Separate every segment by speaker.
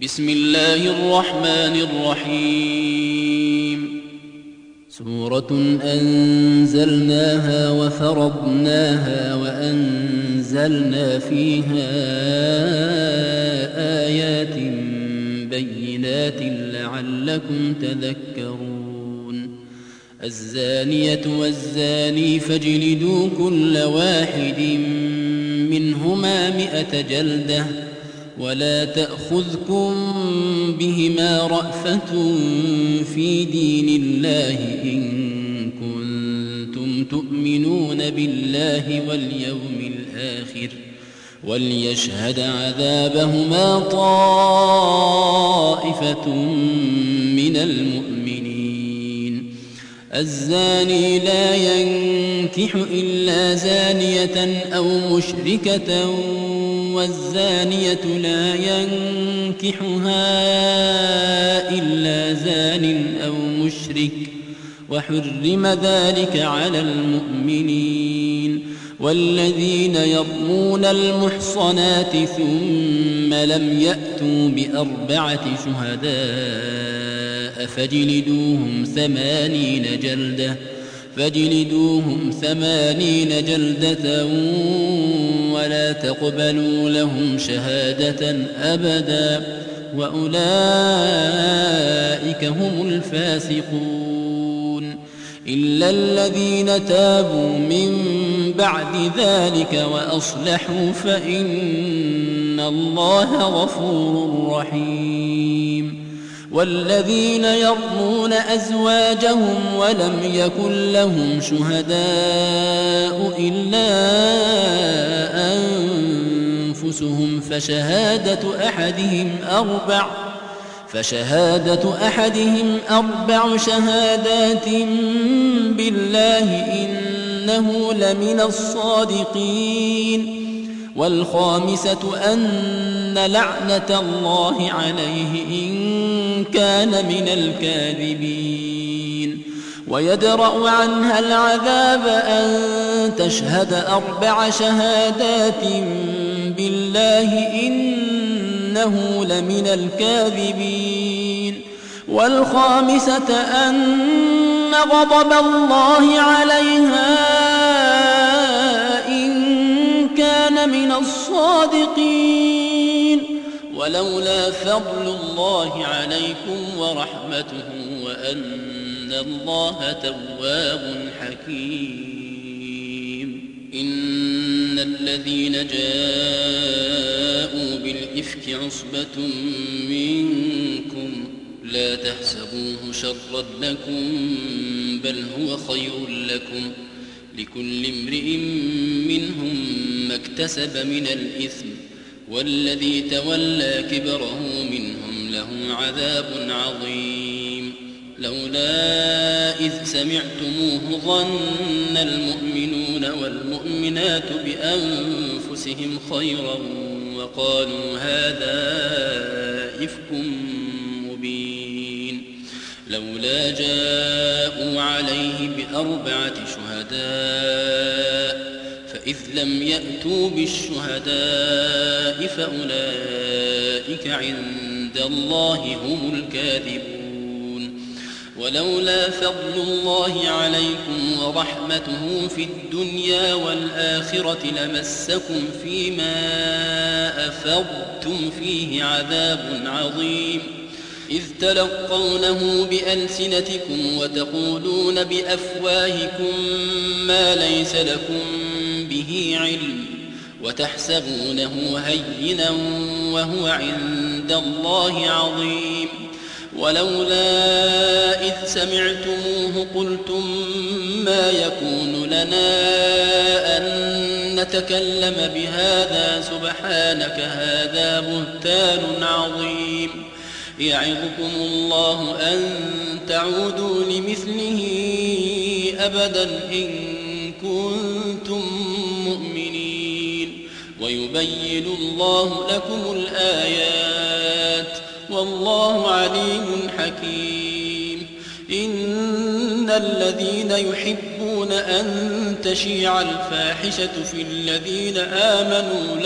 Speaker 1: بسم الله الرحمن الرحيم. سورة أنزلناها وفرضناها وأنزلنا فيها آيات بينات لعلكم تذكرون. الزانية والزاني فاجلدوا كل واحد منهما 100 جلدة ولا تأخذكم بهما رأفة في دين الله إن كنتم تؤمنون بالله واليوم الآخر وليشهد عذابهما طائفة من المؤمنين. الزاني لا ينكح إلا زانية أو مشركة والزانية لا ينكحها إلا زان أو مشرك وحرم ذلك على المؤمنين. والذين يرمون المحصنات ثم لم يأتوا ب4 شهداء فاجلدوهم 80 جلدة ولا تقبلوا لهم شهادة أبدا وأولئك هم الفاسقون. إلا الذين تابوا من بعد ذلك وأصلحوا فإن الله غفور رحيم. والذين يرمون أزواجهم ولم يكن لهم شهداء إلا أنفسهم فشهادة أحدهم 4 شهادات بالله إنه لمن الصادقين. والخامسة أن لعنة الله عليه إن كان من الكاذبين. ويدرأ عنها العذاب أن تشهد 4 شهادات بالله إنه لمن الكاذبين. والخامسة أن غضب الله عليها كان من الصادقين. ولولا فضل الله عليكم ورحمته وأن الله تواب حكيم. إن الذين جاءوا بالإفك عصبة منكم لا تحسبوه شرا لكم بل هو خير لكم لكل امرئ منهم ما اكتسب من الإثم والذي تولى كبره منهم له عذاب عظيم. لولا إذ سمعتموه ظن المؤمنون والمؤمنات بأنفسهم خيرا وقالوا هذا إفك مبين. لولا جاءوا عليه ب4 شهداء فإذ لم يأتوا بالشهداء فأولئك عند الله هم الكاذبون. ولولا فضل الله عليكم ورحمته في الدنيا والآخرة لمسكم فيما أفضتم فيه عذاب عظيم. إذ تلقونه بألسنتكم وتقولون بأفواهكم ما ليس لكم به علم وتحسبونه هينا وهو عند الله عظيم. ولولا إذ سمعتموه قلتم ما يكون لنا أن نتكلم بهذا سبحانك هذا بهتان عظيم. يعظكم الله أن تعودوا لمثله أبدا إن كنتم مؤمنين. ويبين الله لكم الآيات والله عليم حكيم. إن الذين يحبون أن تشيع الفاحشة في الذين آمنوا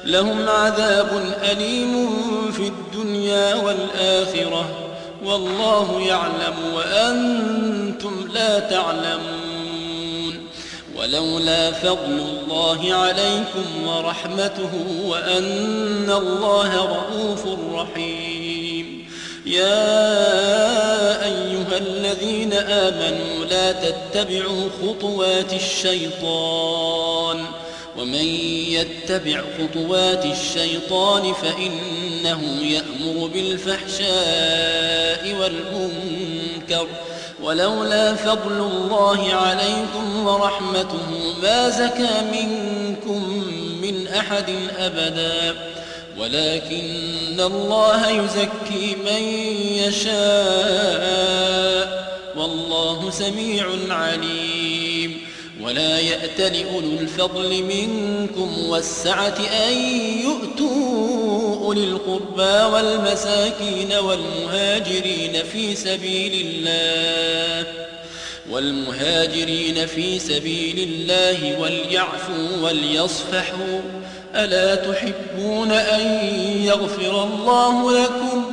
Speaker 1: لهم عذاب أليم في الدنيا والآخرة والله يعلم وأنتم لا تعلمون. ولولا فضل الله عليكم ورحمته وأن الله رءوف رحيم. يا أيها الذين آمنوا لا تتبعوا خطوات الشيطان ومن يتبع خطوات الشيطان فإنه يأمر بالفحشاء والمنكر ولولا فضل الله عليكم ورحمته ما زكى منكم من أحد أبدا ولكن الله يزكي من يشاء والله سميع عليم. ولا يأتل أولو الفضل منكم والسعة أن يؤتوا أولي القربى والمساكين والمهاجرين في سبيل الله وليعفوا وليصفحوا ألا تحبون أن يغفر الله لكم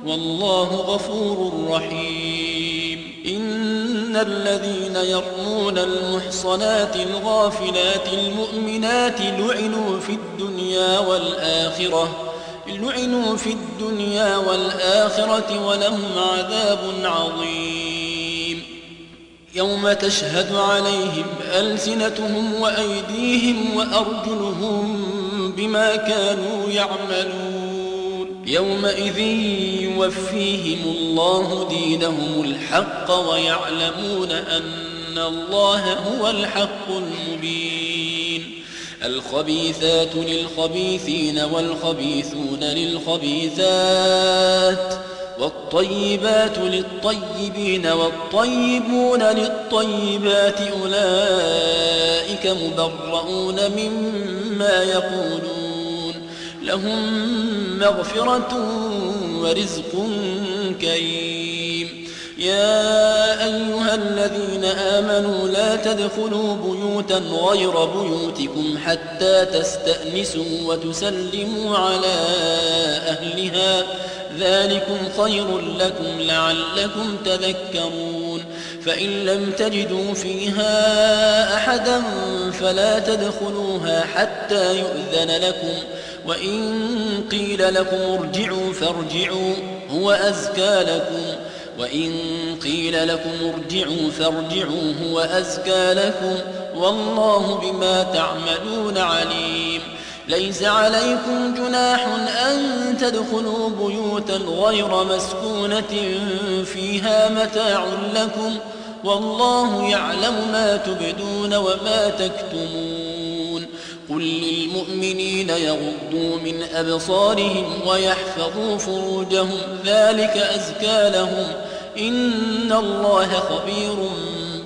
Speaker 1: والله غفور رحيم. إن الذين يرمون المحصنات الغافلات المؤمنات لعنوا في الدنيا والآخرة ولهم عذاب عظيم. يوم تشهد عليهم ألسنتهم وأيديهم وأرجلهم بما كانوا يعملون. يومئذ يوفيهم الله دينهم الحق ويعلمون أن الله هو الحق المبين. الخبيثات للخبيثين والخبيثون للخبيثات والطيبات للطيبين والطيبون للطيبات أولئك مبرؤون مما يقولون لهم مغفرة ورزق كريم. يا أيها الذين آمنوا لا تدخلوا بيوتا غير بيوتكم حتى تستأنسوا وتسلموا على أهلها ذلكم خير لكم لعلكم تذكرون. فإن لم تجدوا فيها أحدا فلا تدخلوها حتى يؤذن لكم وإن قيل لكم ارجعوا فارجعوا هو أزكى لكم والله بما تعملون عليم. ليس عليكم جناح أن تدخلوا بيوتا غير مسكونة فيها متاع لكم والله يعلم ما تبدون وما تكتمون. قل للمؤمنين يغضوا من أبصارهم ويحفظوا فروجهم ذلك أزكى لهم إن الله خبير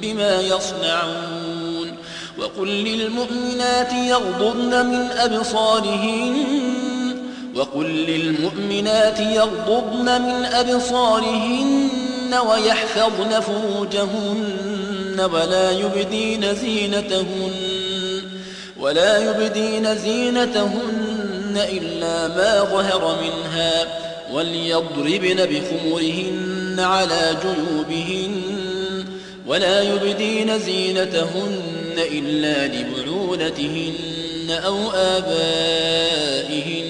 Speaker 1: بما يصنعون. وقل للمؤمنات يغضضن من أبصارهن ويحفظن فروجهن ولا يبدين زينتهن إلا ما ظهر منها وليضربن بخمرهن على جيوبهن ولا يبدين زينتهن إلا لبعولتهن أو آبائهن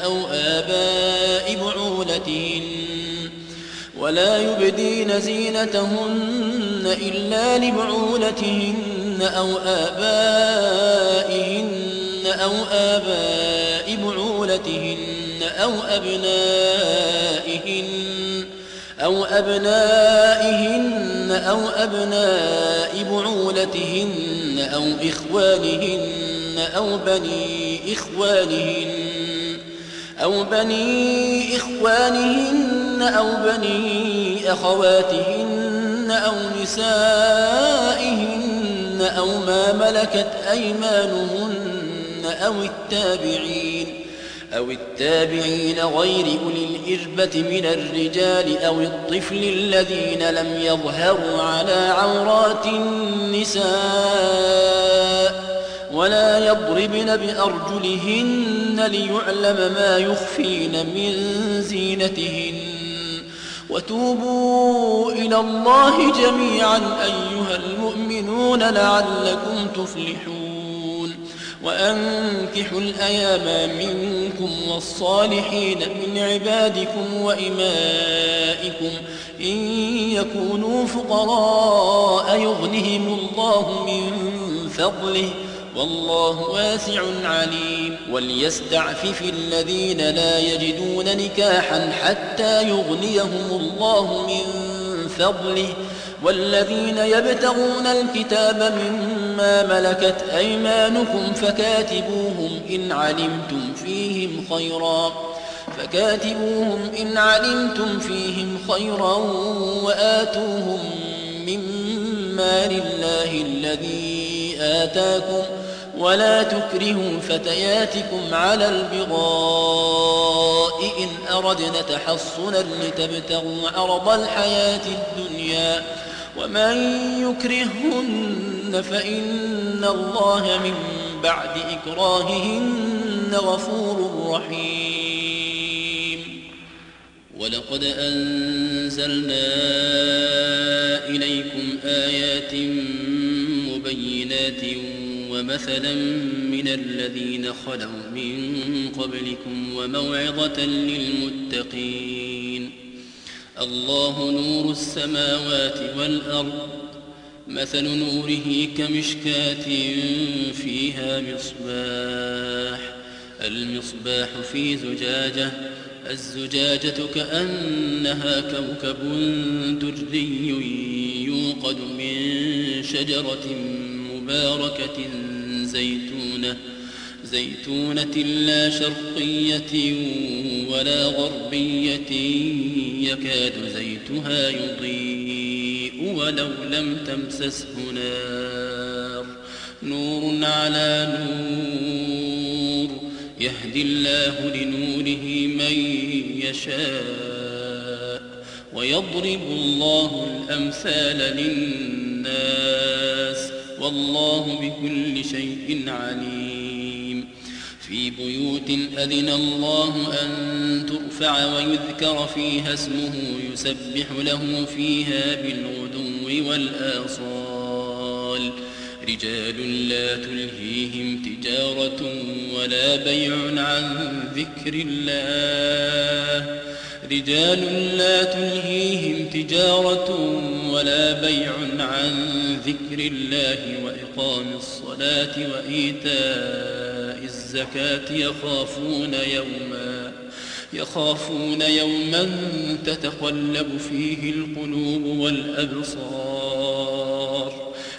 Speaker 1: أو آباء بعولتهن ولا يبدين زينتهن إلا لبعولتهن أو آبائهن أو أبنائهن أو أبناء بعولتهن أو إخوانهن أو بني إخوانهن أو بني أخواتهن أو نسائهن أو ما ملكت أيمانهن أو التابعين غير أولي الإربة من الرجال أو الطفل الذين لم يظهروا على عورات النساء ولا يضربن بأرجلهن ليعلم ما يخفين من زينتهن وتوبوا إلى الله جميعا أيها المؤمنون لعلكم تفلحون وأنكحوا الأيام منكم والصالحين من عبادكم وإمائكم إن يكونوا فقراء يغنهم الله من فضله والله واسع عليم وليستعفف الذين لا يجدون نكاحا حتى يغنيهم الله من فضله والذين يبتغون الكتاب مما ملكت أيمانكم فكاتبوهم إن علمتم فيهم خيرا وآتوهم مما لله الذي آتاكم ولا تكرهوا فتياتكم على البغاء إن أردنا تحصنا لتبتغوا عرض الحياة الدنيا ومن يكرهن فإن الله من بعد إكراههن غفور رحيم ولقد أنزلنا إليكم آيات مبينات ومثلا من الذين خلوا من قبلكم وموعظة للمتقين الله نور السماوات والأرض مثل نوره كمشكاة فيها المصباح في زجاجة الزجاجة كأنها كوكب دري يوقد من شجرة مباركة زيتونة لا شرقية ولا غربية يكاد زيتها يضيء ولو لم تمسسه نور على نور يهدي الله لنوره من يشاء ويضرب الله الأمثال للناس والله بكل شيء عليم في بيوت أذن الله أن ترفع ويذكر فيها اسمه يسبح له فيها بالغدو والآصال رجال لا تلهيهم تجارة ولا بيع عن ذكر الله وإقام الصلاة وإيتاء الزكاة يخافون يوما تتقلب فيه القلوب والأبصار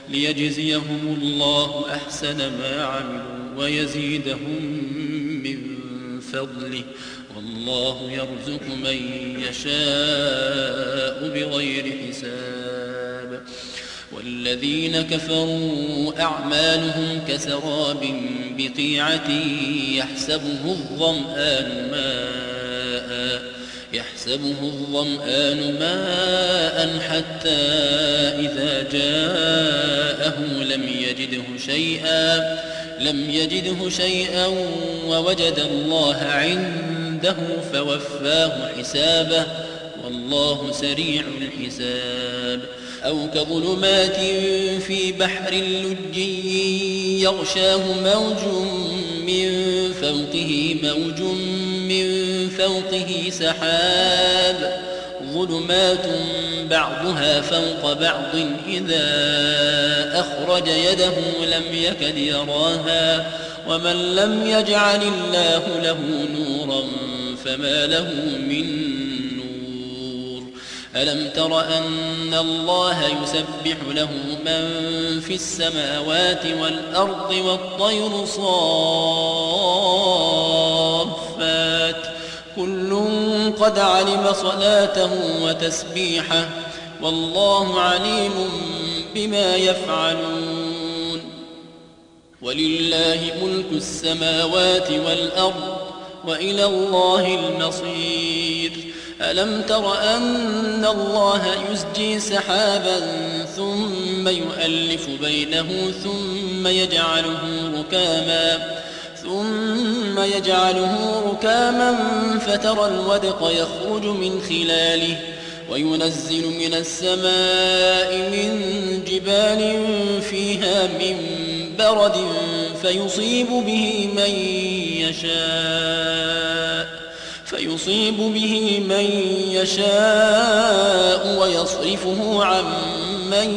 Speaker 1: ليجزيهم الله أحسن ما عملوا ويزيدهم من فضله والله يرزق من يشاء بغير حساب والذين كفروا أعمالهم كسراب بقيعة يحسبه الظمآن ماء حتى إذا جاءه لم يجده شيئا ووجد الله عنده فوفاه حسابه والله سريع الحساب أو كظلمات في بحر لجي يغشاه موج من فوقه سحاب ظلمات بعضها فوق بعض إذا أخرج يده لم يكد يراها ومن لم يجعل الله له نورا فما له من نور ألم تر أن الله يسبح له من في السماوات والأرض والطير صافات كل قد علم صلاته وتسبيحه والله عليم بما يفعلون ولله ملك السماوات والأرض وإلى الله المصير ألم تر أن الله يزجي سحابا ثم ثم يؤلف بينه ثم يجعله ركاما فترى الودق يخرج من خلاله وينزل من السماء من جبال فيها من برد فيصيب به من يشاء ويصرفه عن من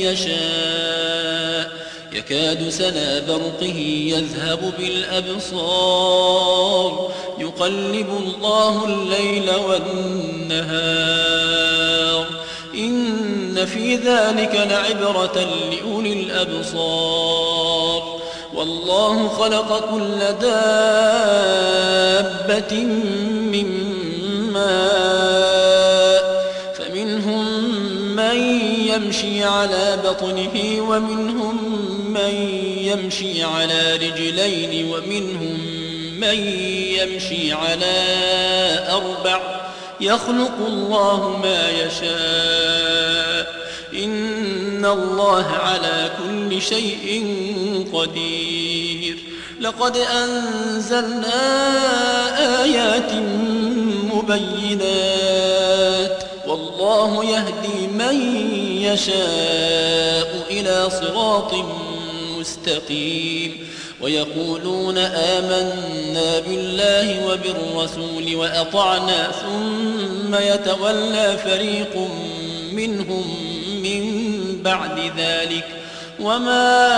Speaker 1: يشاء يكاد سنا برقه يذهب بالأبصار يقلب الله الليل والنهار إن في ذلك لعبرة لأولي الأبصار والله خلق كل دابة من ماء فمنهم من يمشي على بطنه ومنهم من يمشي على رجلين ومنهم من يمشي على أربع يخلق الله ما يشاء إن الله على كل شيء قدير لقد أنزلنا آيات مبينات والله يهدي من يشاء إلى صراط مستقيم ويقولون آمنا بالله وبالرسول وأطعنا ثم يتولى فريق منهم من بعد ذلك وما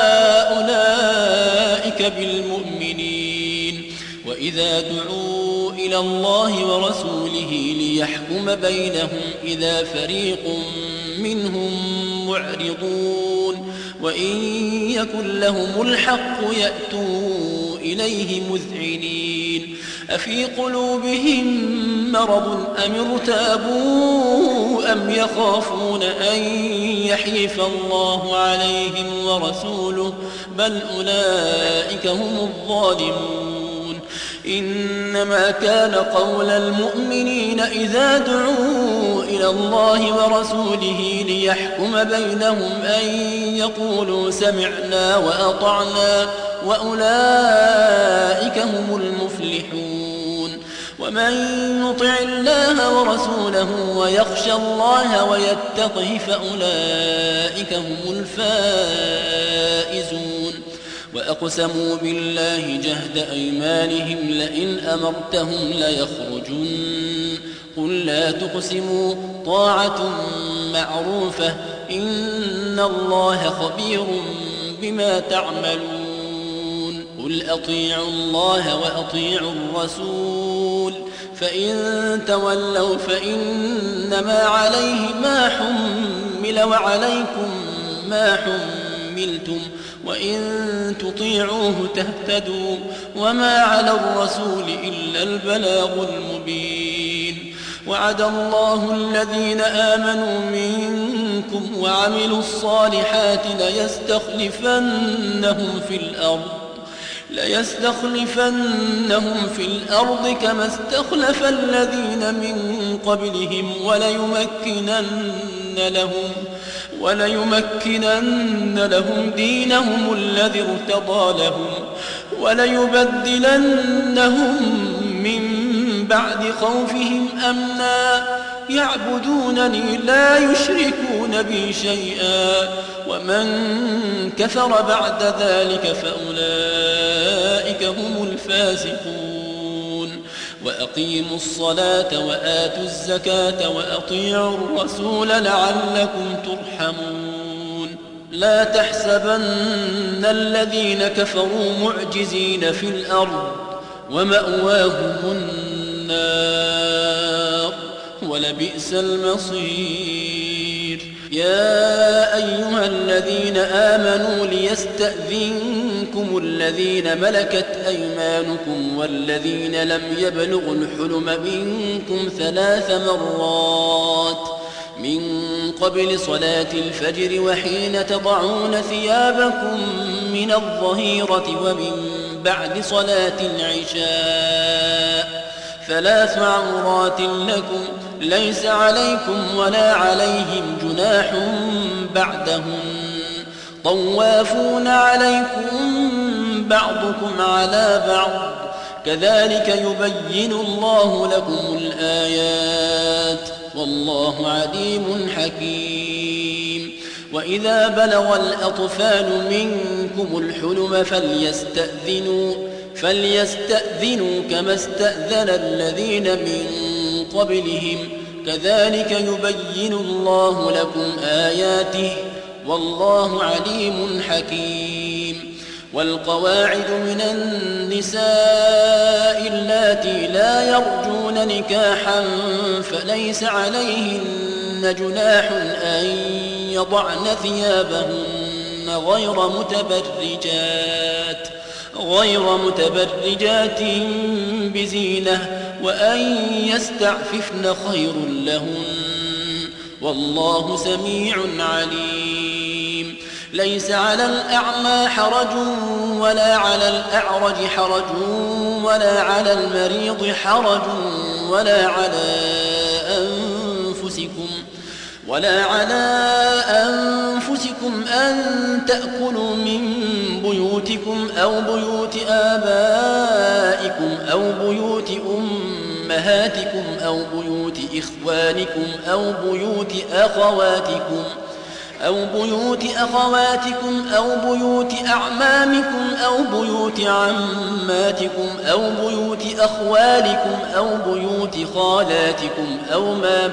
Speaker 1: أولئك بالمؤمنين وإذا دعوا إلى الله ورسوله ليحكم بينهم إذا فريق منهم معرضون وإن يكن لهم الحق يأتوا إليه مذعنين أفي قلوبهم مرض أم ارتابوا أم يخافون أن يحيف الله عليهم ورسوله بل أولئك هم الظالمون إنما كان قول المؤمنين إذا دعوا إلى الله ورسوله ليحكم بينهم أن يقولوا سمعنا وأطعنا وأولئك هم المفلحون ومن يطع الله ورسوله ويخشى الله ويتقه فأولئك هم الفائزون وأقسموا بالله جهد أيمانهم لئن أمرتهم ليخرجن قل لا تقسموا طاعة معروفة إن الله خبير بما تعملون قل أطيعوا الله وأطيعوا الرسول فإن تولوا فإنما عليه ما حمل وعليكم ما حملتم وإن تطيعوه تهتدوا وما على الرسول إلا البلاغ المبين وعد الله الذين آمنوا منكم وعملوا الصالحات ليستخلفنهم في الأرض كما استخلف الذين من قبلهم وليمكنن لهم دينهم الذي ارتضى لهم وليبدلنهم من بعد خوفهم أمنا يعبدونني لا يشركون بي شيئا ومن كفر بعد ذلك فأولئك هم الفاسقون وأقيموا الصلاة وآتوا الزكاة وأطيعوا الرسول لعلكم ترحمون لا تحسبن الذين كفروا معجزين في الأرض ومأواهم النار ولبئس المصير يا أيها الذين آمنوا ليستأذنكم الذين ملكت أيمانكم والذين لم يبلغوا الحلم منكم 3 مرات من قبل صلاة الفجر وحين تضعون ثيابكم من الظهيرة ومن بعد صلاة العشاء 3 عورات لكم ليس عليكم ولا عليهم جناح بعدهم طوافون عليكم بعضكم على بعض كذلك يبين الله لكم الآيات والله عليم حكيم. وإذا بلغ الأطفال منكم الحلم فليستأذنوا كما استأذن الذين من قبلهم كذلك يبين الله لكم آياته والله عليم حكيم. والقواعد من النساء اللاتي لا يرجون نكاحا فليس عليهن جناح أن يضعن ثيابهن غير متبرجات بزينة وأن يستعففن خير لهن والله سميع عليم. ليس على الأعمى حرج ولا على الأعرج حرج ولا على المريض حرج ولا على أنفسكم أن تأكلوا من بيوتكم أو بيوت آبائكم أو بيوت أمهاتكم أو بيوت إخوانكم أو بيوت أخواتكم أو بيوت أعمامكم أو بيوت عماتكم أو بيوت أخوالكم أو بيوت خالاتكم أو ما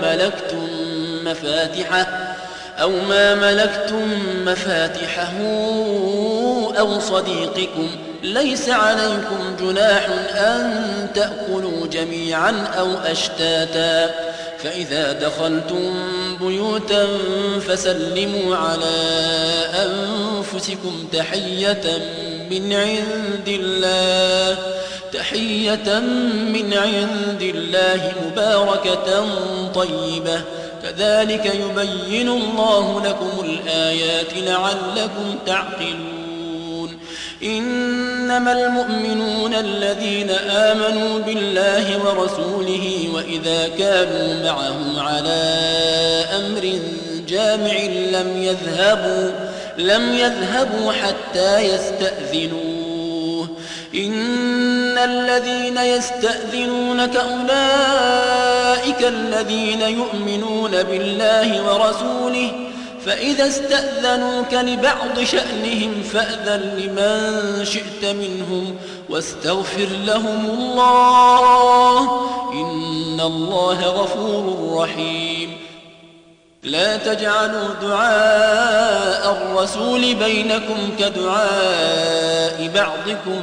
Speaker 1: ملكتم مفاتحه أو صديقكم ليس عليكم جناح أن تأكلوا جميعا أو أشتاتا فإذا دخلتم بيوتا فسلموا على أنفسكم تحية من عند الله مباركة طيبة كذلك يبين الله لكم الآيات لعلكم تعقلون. إنما المؤمنون الذين آمنوا بالله ورسوله وإذا كانوا معه على أمر جامع لم يذهبوا حتى يستأذنوه. إن الذين يستأذنونك أولئك الذين يؤمنون بالله ورسوله فإذا استأذنوك لبعض شأنهم فأذن لمن شئت منهم واستغفر لهم الله إن الله غفور رحيم. لا تجعلوا دعاء الرسول بينكم كدعاء بعضكم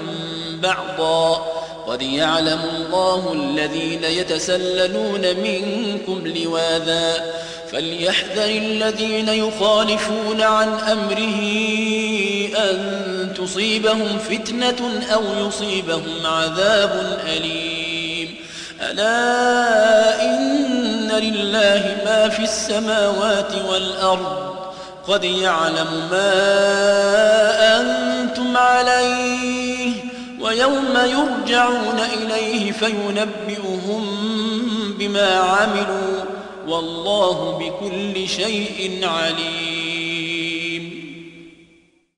Speaker 1: بعضا قد يعلم الله الذين يتسللون منكم لواذا فليحذر الذين يخالفون عن أمره أن تصيبهم فتنة أو يصيبهم عذاب أليم. ألا إن لله ما في السماوات والأرض قد يعلم ما أنتم عليه ويوم يرجعون إليه فينبئهم بما عملوا والله بكل شيء عليم.